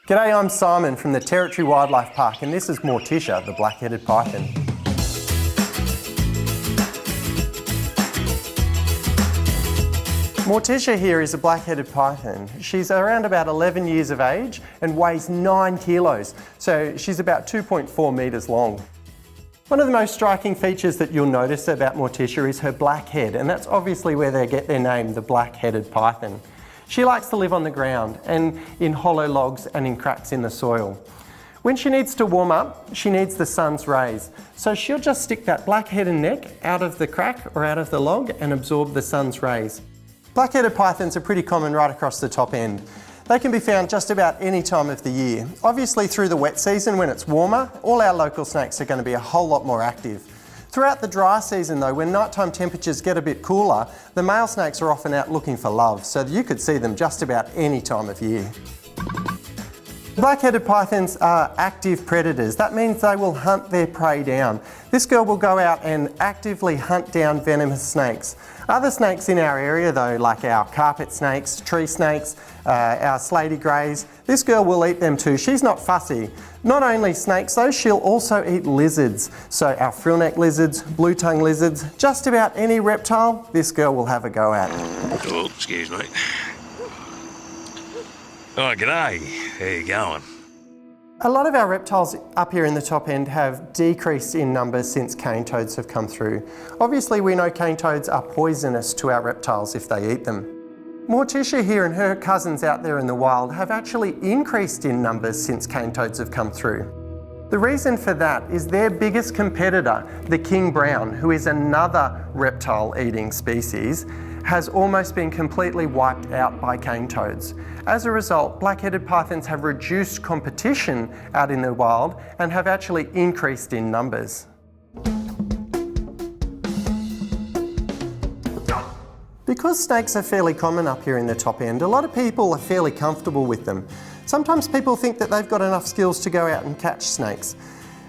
G'day, I'm Simon from the Territory Wildlife Park, and this is Morticia, the black-headed python. Morticia here is a black-headed python. She's around about 11 years of age and weighs 9 kilos, so she's about 2.4 metres long. One of the most striking features that you'll notice about Morticia is her black head, and that's obviously where they get their name, the black-headed python. She likes to live on the ground and in hollow logs and in cracks in the soil. When she needs to warm up, she needs the sun's rays. So she'll just stick that black head and neck out of the crack or out of the log and absorb the sun's rays. Black-headed pythons are pretty common right across the top end. They can be found just about any time of the year. Obviously through the wet season when it's warmer, all our local snakes are going to be a whole lot more active. Throughout the dry season though, when nighttime temperatures get a bit cooler, the male snakes are often out looking for love, so you could see them just about any time of year. Black-headed pythons are active predators. That means they will hunt their prey down. This girl will go out and actively hunt down venomous snakes. Other snakes in our area though, like our carpet snakes, tree snakes, our slaty greys, this girl will eat them too. She's not fussy. Not only snakes though, she'll also eat lizards. So our frillneck lizards, blue-tongue lizards, just about any reptile, this girl will have a go at. Oh, excuse me. Oh, g'day. How you going? A lot of our reptiles up here in the top end have decreased in numbers since cane toads have come through. Obviously we know cane toads are poisonous to our reptiles if they eat them. Morticia here and her cousins out there in the wild have actually increased in numbers since cane toads have come through. The reason for that is their biggest competitor, the king brown, who is another reptile-eating species, has almost been completely wiped out by cane toads. As a result, black-headed pythons have reduced competition out in the wild and have actually increased in numbers. Because snakes are fairly common up here in the top end, a lot of people are fairly comfortable with them. Sometimes people think that they've got enough skills to go out and catch snakes.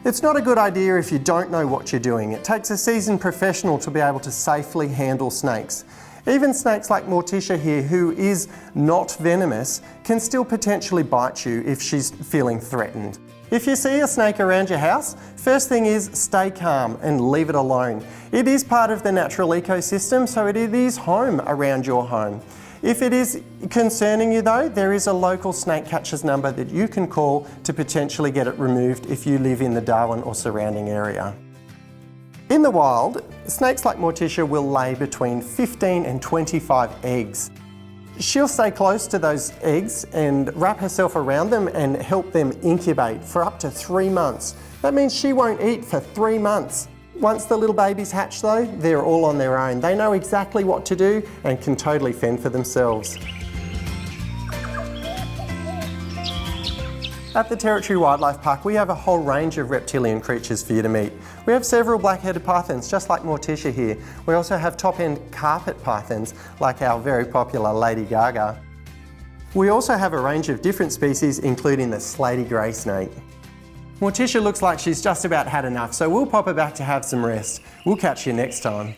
It's not a good idea if you don't know what you're doing. It takes a seasoned professional to be able to safely handle snakes. Even snakes like Morticia here, who is not venomous, can still potentially bite you if she's feeling threatened. If you see a snake around your house, first thing is stay calm and leave it alone. It is part of the natural ecosystem, so it is home around your home. If it is concerning you though, there is a local snake catcher's number that you can call to potentially get it removed if you live in the Darwin or surrounding area. In the wild, snakes like Morticia will lay between 15 and 25 eggs. She'll stay close to those eggs and wrap herself around them and help them incubate for up to 3 months. That means she won't eat for 3 months. Once the little babies hatch though, they're all on their own. They know exactly what to do and can totally fend for themselves. At the Territory Wildlife Park, we have a whole range of reptilian creatures for you to meet. We have several black-headed pythons, just like Morticia here. We also have top-end carpet pythons, like our very popular Lady Gaga. We also have a range of different species, including the slaty grey snake. Morticia looks like she's just about had enough, so we'll pop her back to have some rest. We'll catch you next time.